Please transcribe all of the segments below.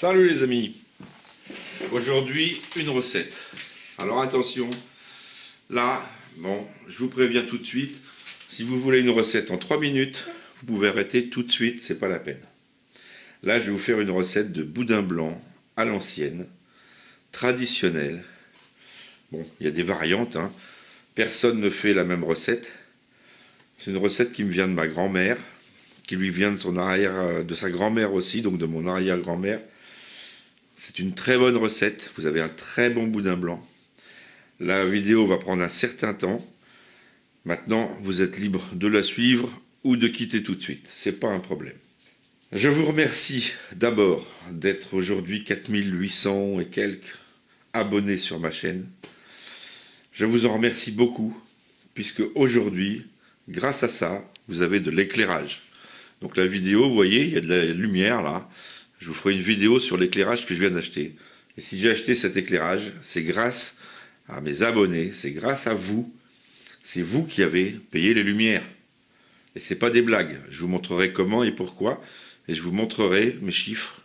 Salut les amis. Aujourd'hui une recette. Alors attention, là, bon, je vous préviens tout de suite, si vous voulez une recette en 3 minutes, vous pouvez arrêter tout de suite, c'est pas la peine. Là, je vais vous faire une recette de boudin blanc à l'ancienne, traditionnelle. Bon, il y a des variantes, hein. Personne ne fait la même recette. C'est une recette qui me vient de ma grand-mère, qui lui vient de sa grand-mère aussi, donc de mon arrière-grand-mère. C'est une très bonne recette, vous avez un très bon boudin blanc. La vidéo va prendre un certain temps. Maintenant, vous êtes libre de la suivre ou de quitter tout de suite, c'est pas un problème. Je vous remercie d'abord d'être aujourd'hui 4800 et quelques abonnés sur ma chaîne. Je vous en remercie beaucoup, puisque aujourd'hui, grâce à ça, vous avez de l'éclairage. Donc la vidéo, vous voyez, il y a de la lumière là. Je vous ferai une vidéo sur l'éclairage que je viens d'acheter. Et si j'ai acheté cet éclairage, c'est grâce à mes abonnés, c'est grâce à vous. C'est vous qui avez payé les lumières. Et c'est pas des blagues. Je vous montrerai comment et pourquoi. Et je vous montrerai mes chiffres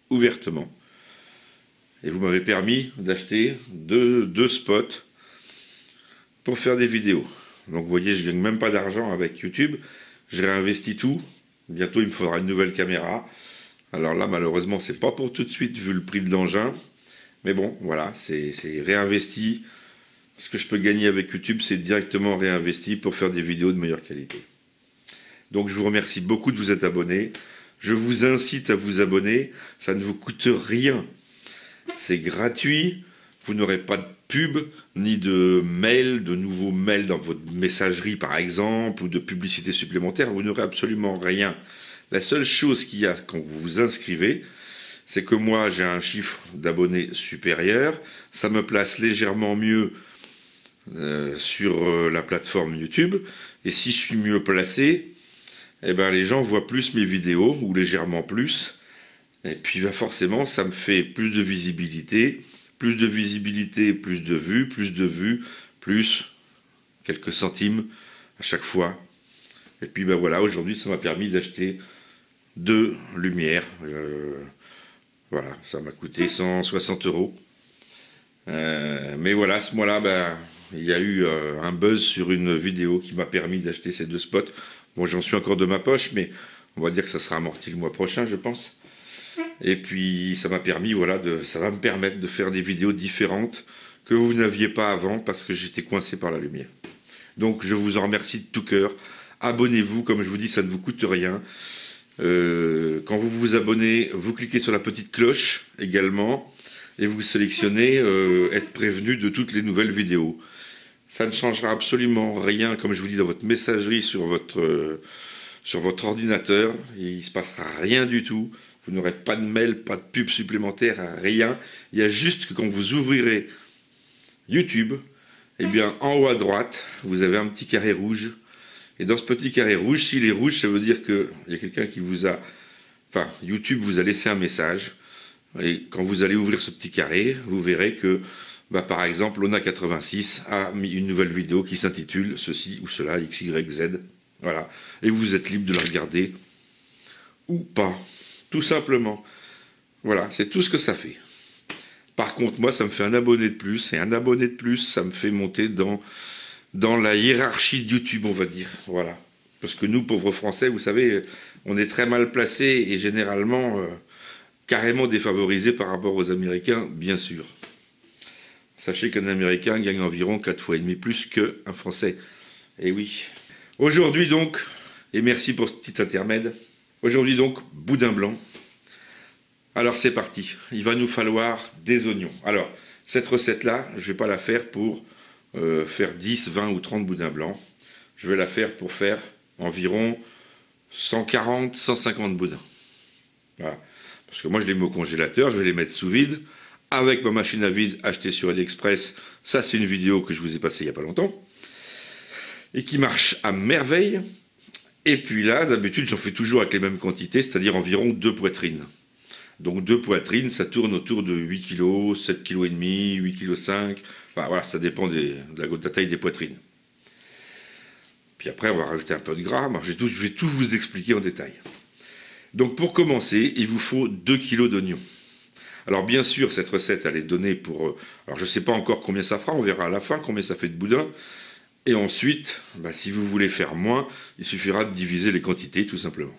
ouvertement. Et vous m'avez permis d'acheter deux spots pour faire des vidéos. Donc vous voyez, je ne gagne même pas d'argent avec YouTube. Je réinvestis tout. Bientôt, il me faudra une nouvelle caméra. Alors là, malheureusement, c'est pas pour tout de suite, vu le prix de l'engin. Mais bon, voilà, c'est réinvesti. Ce que je peux gagner avec YouTube, c'est directement réinvesti pour faire des vidéos de meilleure qualité. Donc, je vous remercie beaucoup de vous être abonné. Je vous incite à vous abonner. Ça ne vous coûte rien. C'est gratuit. Vous n'aurez pas de pub, ni de mail, de nouveaux mails dans votre messagerie, par exemple, ou de publicité supplémentaire. Vous n'aurez absolument rien. La seule chose qu'il y a quand vous vous inscrivez, c'est que moi, j'ai un chiffre d'abonnés supérieur. Ça me place légèrement mieux sur la plateforme YouTube. Et si je suis mieux placé, eh ben, les gens voient plus mes vidéos, ou légèrement plus. Et puis forcément, ça me fait plus de visibilité. Plus de visibilité, plus de vues, plus quelques centimes à chaque fois. Et puis ben voilà, aujourd'hui, ça m'a permis d'acheter 2 lumières. Voilà, ça m'a coûté 160 €. Mais voilà, ce mois-là, ben, il y a eu un buzz sur une vidéo qui m'a permis d'acheter ces 2 spots. Bon, j'en suis encore de ma poche, mais on va dire que ça sera amorti le mois prochain, je pense. Et puis, ça m'a permis, voilà, ça va me permettre de faire des vidéos différentes que vous n'aviez pas avant parce que j'étais coincé par la lumière. Donc, je vous en remercie de tout cœur. Abonnez-vous, comme je vous dis, ça ne vous coûte rien. Quand vous vous abonnez, vous cliquez sur la petite cloche également et vous sélectionnez être prévenu de toutes les nouvelles vidéos. Ça ne changera absolument rien, comme je vous dis, dans votre messagerie sur votre ordinateur. Il ne se passera rien du tout. Vous n'aurez pas de mail, pas de pub supplémentaire, rien. Il y a juste que quand vous ouvrirez YouTube, eh bien, en haut à droite, vous avez un petit carré rouge. Et dans ce petit carré rouge, s'il est rouge, ça veut dire qu'il y a quelqu'un qui vous a... Enfin, YouTube vous a laissé un message. Et quand vous allez ouvrir ce petit carré, vous verrez que, bah, par exemple, Lona86 a mis une nouvelle vidéo qui s'intitule ceci ou cela, XYZ. Voilà. Et vous êtes libre de la regarder ou pas. Tout simplement. Voilà, c'est tout ce que ça fait. Par contre, moi, ça me fait un abonné de plus. Et un abonné de plus, ça me fait monter dans la hiérarchie de YouTube, on va dire. Voilà. Parce que nous, pauvres Français, vous savez, on est très mal placés et généralement carrément défavorisés par rapport aux Américains, bien sûr. Sachez qu'un Américain gagne environ 4,5 fois plus qu'un Français. Et oui. Aujourd'hui donc, et merci pour ce petit intermède, aujourd'hui donc, boudin blanc. Alors c'est parti, il va nous falloir des oignons. Alors, cette recette-là, je ne vais pas la faire pour faire 10, 20 ou 30 boudins blancs. Je vais la faire pour faire environ 140, 150 boudins. Voilà. Parce que moi je les mets au congélateur, je vais les mettre sous vide, avec ma machine à vide achetée sur AliExpress. Ça c'est une vidéo que je vous ai passée il n'y a pas longtemps. Et qui marche à merveille. Et puis là, d'habitude, j'en fais toujours avec les mêmes quantités, c'est-à-dire environ 2 poitrines. Donc 2 poitrines, ça tourne autour de 8 kg, 7 kg et demi, 8 kg 5. Enfin voilà, ça dépend de la taille des poitrines. Puis après, on va rajouter un peu de gras. Je vais tout vous expliquer en détail. Donc pour commencer, il vous faut 2 kg d'oignons. Alors bien sûr, cette recette, elle est donnée pour... alors je ne sais pas encore combien ça fera, on verra à la fin combien ça fait de boudin. Et ensuite, si vous voulez faire moins, il suffira de diviser les quantités tout simplement.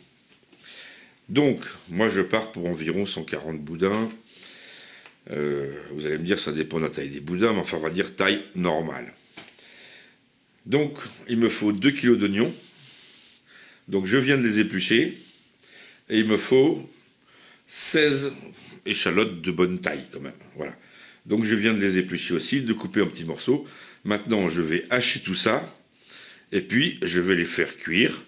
Donc, moi je pars pour environ 140 boudins. Vous allez me dire, ça dépend de la taille des boudins, mais enfin on va dire taille normale. Donc, il me faut 2 kg d'oignons. Donc je viens de les éplucher. Et il me faut 16 échalotes de bonne taille quand même. Voilà. Donc je viens de les éplucher aussi, de couper en petits morceaux. Maintenant je vais hacher tout ça. Et puis je vais les faire cuire,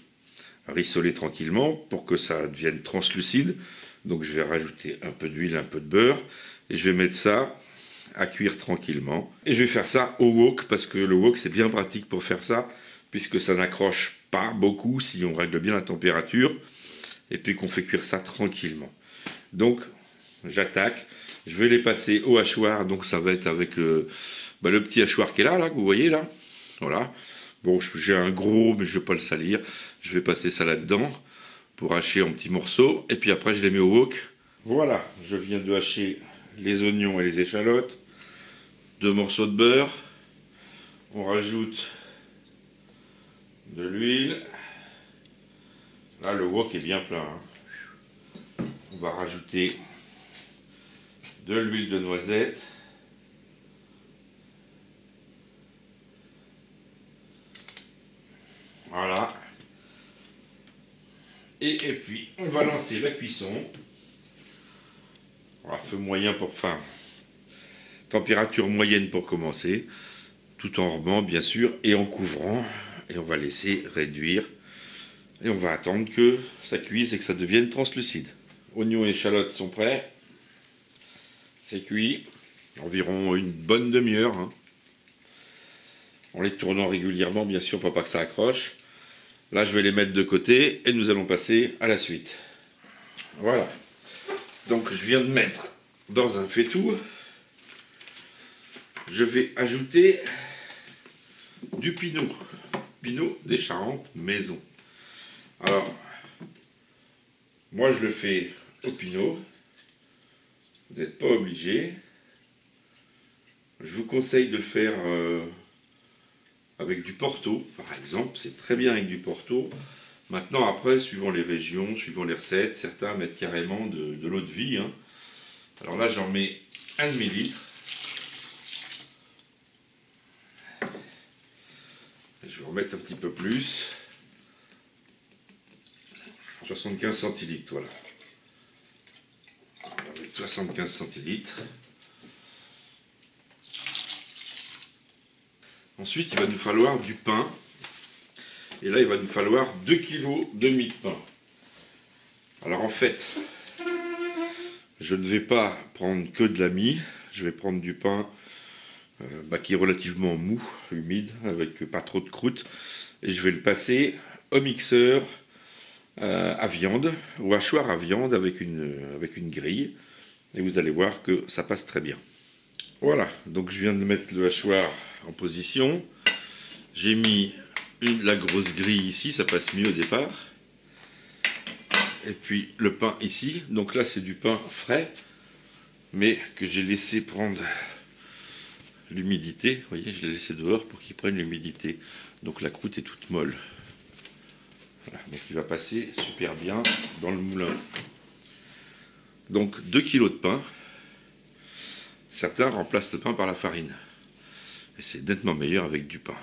rissoler tranquillement pour que ça devienne translucide. Donc je vais rajouter un peu d'huile, un peu de beurre. Et je vais mettre ça à cuire tranquillement. Et je vais faire ça au wok parce que le wok c'est bien pratique pour faire ça. Puisque ça n'accroche pas beaucoup si on règle bien la température. Et puis qu'on fait cuire ça tranquillement. Donc j'attaque, je vais les passer au hachoir, donc ça va être avec le petit hachoir qui est là, que vous voyez là, voilà. Bon, j'ai un gros, mais je ne vais pas le salir, je vais passer ça là-dedans pour hacher en petits morceaux, et puis après je les mets au wok. Voilà, je viens de hacher les oignons et les échalotes, 2 morceaux de beurre, on rajoute de l'huile, là le wok est bien plein, hein. On va rajouter de l'huile de noisette. Voilà. Et puis, on va lancer la cuisson. Voilà, feu moyen pour... Enfin, température moyenne pour commencer. Tout en remuant, bien sûr, et en couvrant. Et on va laisser réduire. Et on va attendre que ça cuise et que ça devienne translucide. Oignons et échalotes sont prêts. C'est cuit. Environ une bonne demi-heure. Hein. En les tournant régulièrement, bien sûr, pour pas que ça accroche. Là, je vais les mettre de côté et nous allons passer à la suite. Voilà. Donc, je viens de mettre dans un faitout. Je vais ajouter du pinot. Pinot des Charentes maison. Alors, moi, je le fais au pinot. Vous n'êtes pas obligé. Je vous conseille de le faire... avec du Porto, par exemple, c'est très bien avec du Porto. Maintenant, après, suivant les régions, suivant les recettes, certains mettent carrément de l'eau de vie. Hein. Alors là, j'en mets 1 demi-litre. Je vais en mettre un petit peu plus. 75 centilitres, voilà. On va mettre 75 centilitres. Ensuite, il va nous falloir du pain. Et là, il va nous falloir 2 kg de pain. Alors en fait, je ne vais pas prendre que de la mie. Je vais prendre du pain qui est relativement mou, humide, avec pas trop de croûte. Et je vais le passer au mixeur à viande, ou hachoir à viande avec une grille. Et vous allez voir que ça passe très bien. Voilà, donc je viens de mettre le hachoir en position. J'ai mis la grosse grille ici, ça passe mieux au départ. Et puis le pain ici. Donc là c'est du pain frais, mais que j'ai laissé prendre l'humidité. Vous voyez, je l'ai laissé dehors pour qu'il prenne l'humidité. Donc la croûte est toute molle. Voilà, donc il va passer super bien dans le moulin. Donc 2 kg de pain. Certains remplacent le pain par la farine. Et c'est nettement meilleur avec du pain.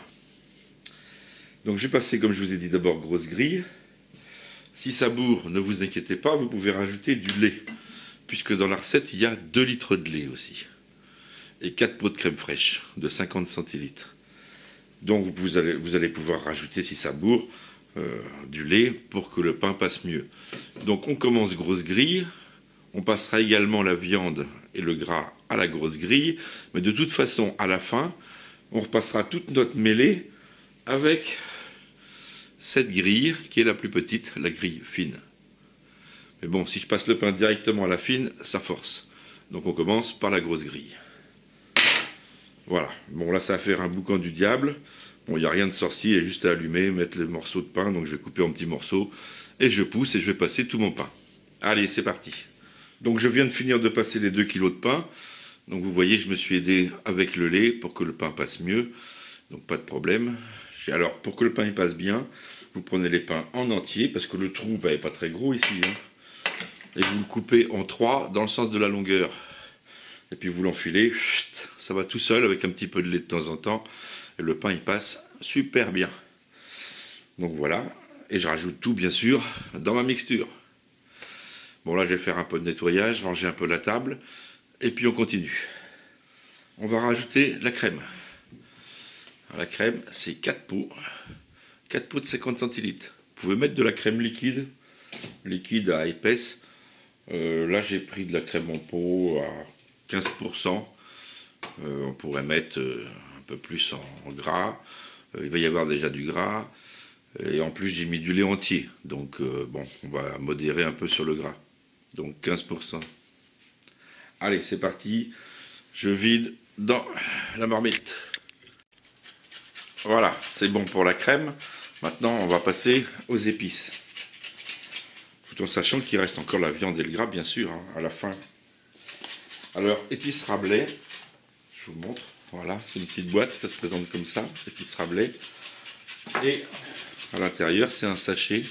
Donc je vais passer, comme je vous ai dit, d'abord grosse grille. Si ça bourre, ne vous inquiétez pas, vous pouvez rajouter du lait. Puisque dans la recette, il y a 2 litres de lait aussi. Et 4 pots de crème fraîche de 50 centilitres. Donc vous allez pouvoir rajouter, si ça bourre, du lait pour que le pain passe mieux. Donc on commence grosse grille. On passera également la viande et le gras à la grosse grille. Mais de toute façon, à la fin, on repassera toute notre mêlée avec cette grille qui est la plus petite, la grille fine. Mais bon, si je passe le pain directement à la fine, ça force. Donc on commence par la grosse grille. Voilà. Bon, là, ça va faire un boucan du diable. Bon, il n'y a rien de sorcier, il y a juste à allumer, mettre les morceaux de pain. Donc je vais couper en petits morceaux et je pousse et je vais passer tout mon pain. Allez, c'est parti. Donc je viens de finir de passer les 2 kilos de pain. Donc vous voyez, je me suis aidé avec le lait pour que le pain passe mieux. Donc pas de problème. Alors pour que le pain il passe bien, vous prenez les pains en entier, parce que le trou n'est pas très gros ici. Hein, et vous le coupez en 3 dans le sens de la longueur. Et puis vous l'enfilez, ça va tout seul avec un petit peu de lait de temps en temps. Et le pain il passe super bien. Donc voilà. Et je rajoute tout bien sûr dans ma mixture. Bon là je vais faire un peu de nettoyage, ranger un peu la table. Et puis on continue. On va rajouter la crème. Alors, la crème c'est 4 pots. 4 pots de 50 centilitres. Vous pouvez mettre de la crème liquide à épaisse. Là j'ai pris de la crème en pot à 15%. On pourrait mettre un peu plus en gras. Il va y avoir déjà du gras. Et en plus j'ai mis du lait entier. Donc bon, on va modérer un peu sur le gras. Donc 15%. Allez, c'est parti. Je vide dans la marmite. Voilà, c'est bon pour la crème. Maintenant, on va passer aux épices. Tout en sachant qu'il reste encore la viande et le gras, bien sûr, hein, à la fin. Alors, épices Rabelais. Je vous montre. Voilà, c'est une petite boîte, ça se présente comme ça. Épices Rabelais. Et à l'intérieur, c'est un sachet.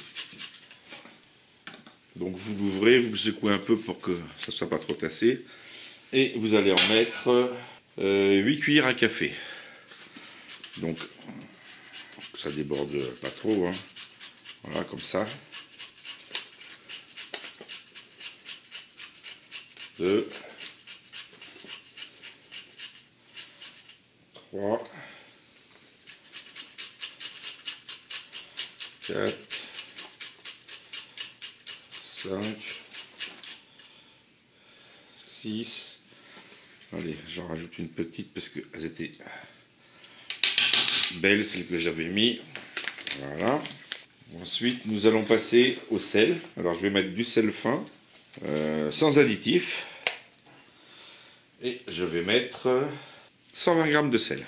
Donc, vous l'ouvrez, vous secouez un peu pour que ça ne soit pas trop tassé. Et vous allez en mettre 8 cuillères à café. Donc, ça déborde pas trop. Hein. Voilà, comme ça. 2, 3, 4, 5, 6. Allez, j'en rajoute une petite parce qu'elles étaient belles, celles que j'avais mis. Voilà. Ensuite, nous allons passer au sel. Alors, je vais mettre du sel fin, sans additif. Et je vais mettre 120 g de sel.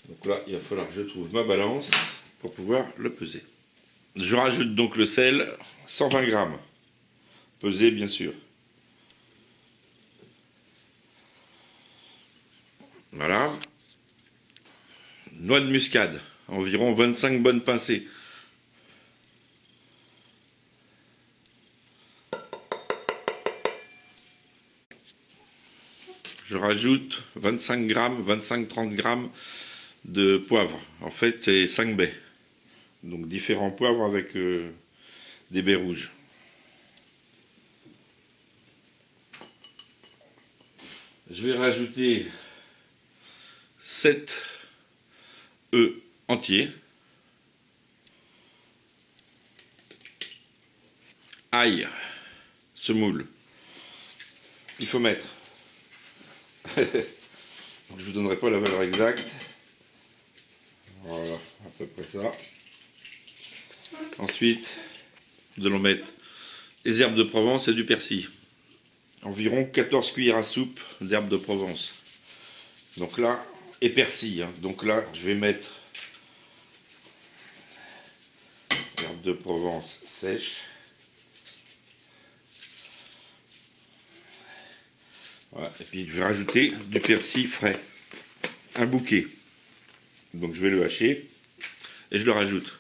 Donc là, il va falloir que je trouve ma balance pour pouvoir le peser. Je rajoute donc le sel, 120 g. Pesé, bien sûr. Voilà. Noix de muscade, environ 25 bonnes pincées. Je rajoute 25 grammes, 25-30 grammes de poivre. En fait, c'est 5 baies. Donc différents poivres avec des baies rouges. Je vais rajouter 7 œufs entiers. Ail, semoule. Il faut mettre. Je ne vous donnerai pas la valeur exacte. Voilà, à peu près ça. Ensuite, nous allons mettre des herbes de Provence et du persil. Environ 14 cuillères à soupe d'herbes de Provence. Donc là, et persil. Hein. Donc là, je vais mettre herbes de Provence sèches. Voilà. Et puis je vais rajouter du persil frais. Un bouquet. Donc je vais le hacher et je le rajoute.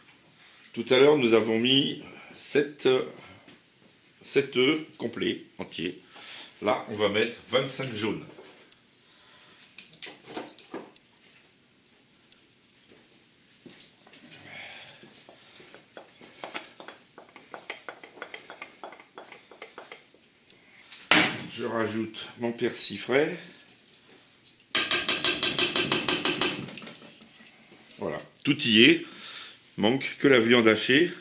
Tout à l'heure, nous avons mis 7 œufs complets, entiers. Là, on va mettre 25 jaunes. Je rajoute mon persil frais. Voilà, tout y est. Manque que la viande hachée.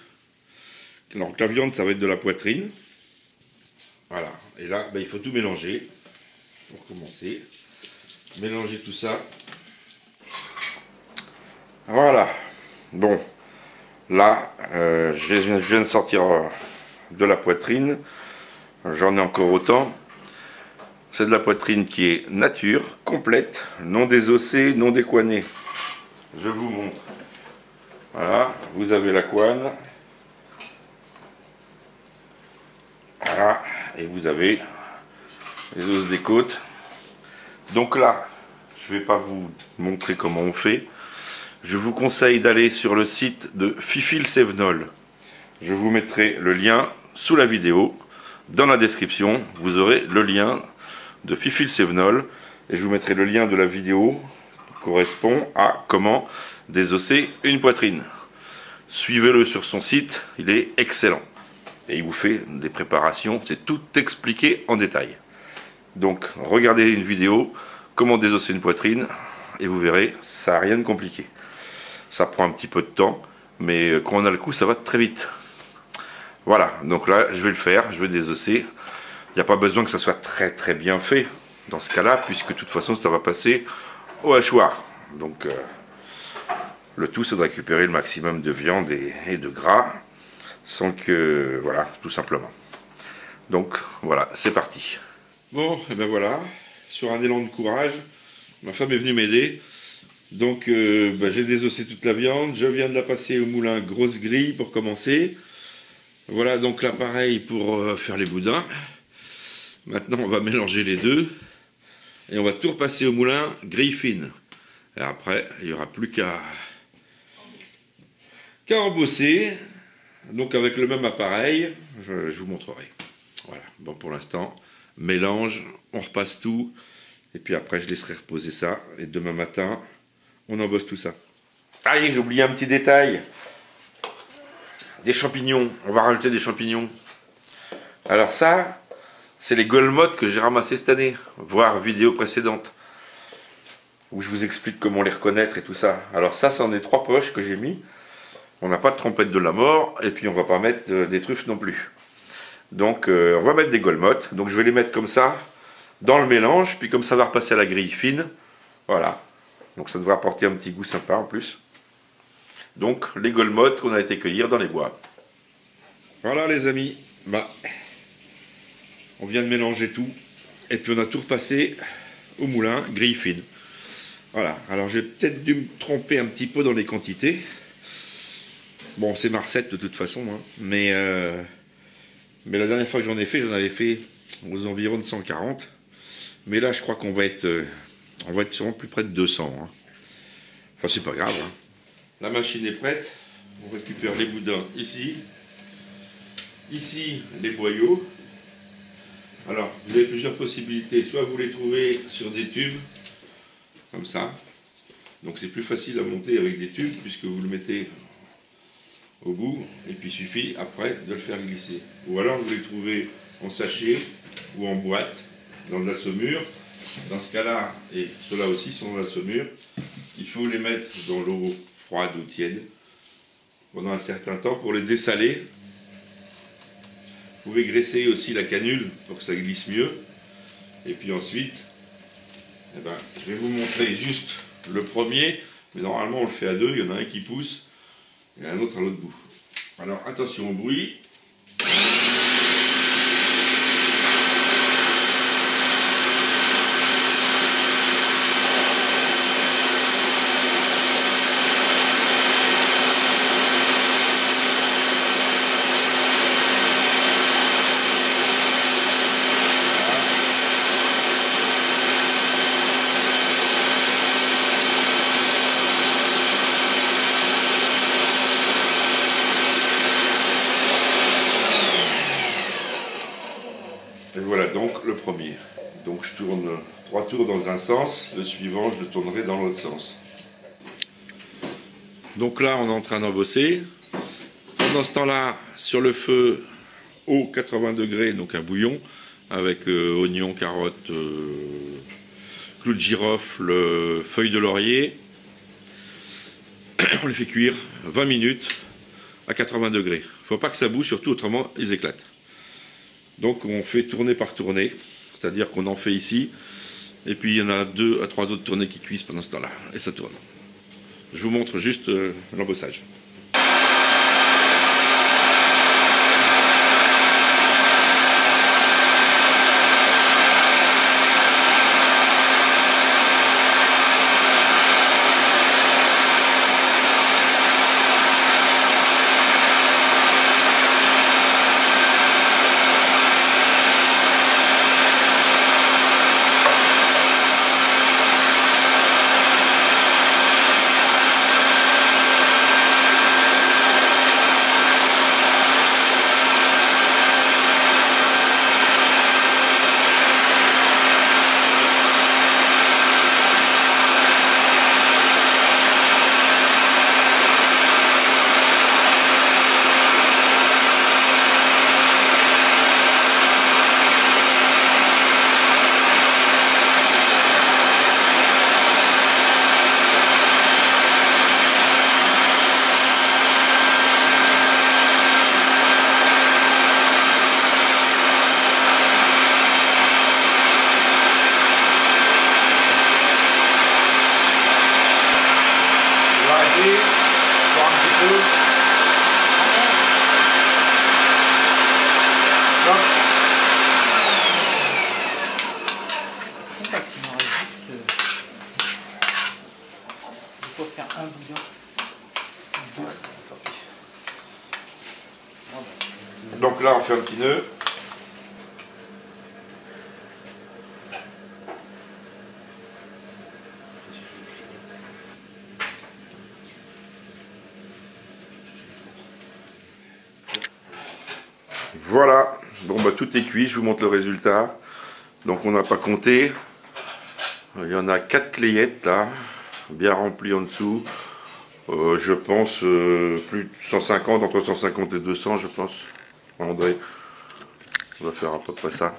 Donc la viande, ça va être de la poitrine. Voilà, et là, il faut tout mélanger. Pour commencer, mélanger tout ça. Voilà. Bon, là, je viens de sortir de la poitrine. J'en ai encore autant. C'est de la poitrine qui est nature, complète, non désossée, non décoinée. Je vous montre. Voilà, vous avez la couenne. Voilà, et vous avez les os des côtes. Donc là, je ne vais pas vous montrer comment on fait. Je vous conseille d'aller sur le site de Fifil Sévenol. Je vous mettrai le lien sous la vidéo. Dans la description, vous aurez le lien de Fifil Sévenol et je vous mettrai le lien de la vidéo qui correspond à comment désosser une poitrine. Suivez-le sur son site, il est excellent. Et il vous fait des préparations, c'est tout expliqué en détail. Donc regardez une vidéo, comment désosser une poitrine, et vous verrez, ça n'a rien de compliqué. Ça prend un petit peu de temps, mais quand on a le coup, ça va très vite. Voilà, donc là, je vais le faire, je vais désosser. Il n'y a pas besoin que ça soit très très bien fait, dans ce cas-là, puisque de toute façon, ça va passer au hachoir. Donc, le tout, c'est de récupérer le maximum de viande et de gras, sans que, voilà, tout simplement. Donc, voilà, c'est parti. Bon, et ben voilà, sur un élan de courage, ma femme est venue m'aider. Donc, j'ai désossé toute la viande, je viens de la passer au moulin grosse grille pour commencer. Voilà donc l'appareil pour faire les boudins. Maintenant, on va mélanger les deux. Et on va tout repasser au moulin grille fine. Et après, il n'y aura plus qu'à embosser. Donc avec le même appareil, je vous montrerai. Voilà, bon pour l'instant, mélange, on repasse tout. Et puis après, je laisserai reposer ça. Et demain matin, on embosse tout ça. Allez, j'ai oublié un petit détail. Des champignons, on va rajouter des champignons. Alors ça, c'est les gueulemottes que j'ai ramassées cette année, voire vidéo précédente, où je vous explique comment les reconnaître et tout ça. Alors ça, c'en est 3 poches que j'ai mis. On n'a pas de trompette de la mort, et puis on va pas mettre des truffes non plus. Donc on va mettre des gueulemottes, donc je vais les mettre comme ça, dans le mélange, puis comme ça va repasser à la grille fine, voilà. Donc ça devrait apporter un petit goût sympa en plus. Donc les gueulemottes qu'on a été cueillir dans les bois. Voilà les amis, on vient de mélanger tout et puis on a tout repassé au moulin grille fine. Voilà, alors j'ai peut-être dû me tromper un petit peu dans les quantités. Bon, c'est ma recette de toute façon, hein. Mais la dernière fois que j'en avais fait aux environs de 140. Mais là je crois qu'on va être sûrement plus près de 200. Hein. Enfin c'est pas grave. Hein. La machine est prête, on récupère les boudins ici, les boyaux. Alors vous avez plusieurs possibilités, soit vous les trouvez sur des tubes, comme ça, donc c'est plus facile à monter avec des tubes puisque vous le mettez au bout et puis il suffit après de le faire glisser. Ou alors vous les trouvez en sachet ou en boîte, dans de la saumure. Dans ce cas-là, et ceux-là aussi sont dans la saumure, il faut les mettre dans l'eau froide ou tiède pendant un certain temps pour les dessaler. Vous pouvez graisser aussi la canule pour que ça glisse mieux. Et puis ensuite, je vais vous montrer juste le premier, mais normalement on le fait à deux, il y en a un qui pousse et un autre à l'autre bout. Alors attention au bruit. Et voilà donc le premier. Donc je tourne 3 tours dans un sens, le suivant je le tournerai dans l'autre sens. Donc là on est en train d'embosser. Pendant ce temps-là, sur le feu haut 80 degrés, donc un bouillon, avec oignons, carottes, clous de girofle, feuilles de laurier. On les fait cuire 20 minutes à 80 degrés. Il ne faut pas que ça boue, surtout autrement ils éclatent. Donc on fait tourner par tournée, c'est-à-dire qu'on en fait ici, et puis il y en a 2 à 3 autres tournées qui cuisent pendant ce temps-là, et ça tourne. Je vous montre juste l'embossage. Donc là, on fait un petit nœud. Voilà, bon bah tout est cuit, je vous montre le résultat. Donc on n'a pas compté. Il y en a 4 clayettes là, bien remplies en dessous. Je pense plus de 150, entre 150 et 200 je pense. André, on va faire à peu près ça.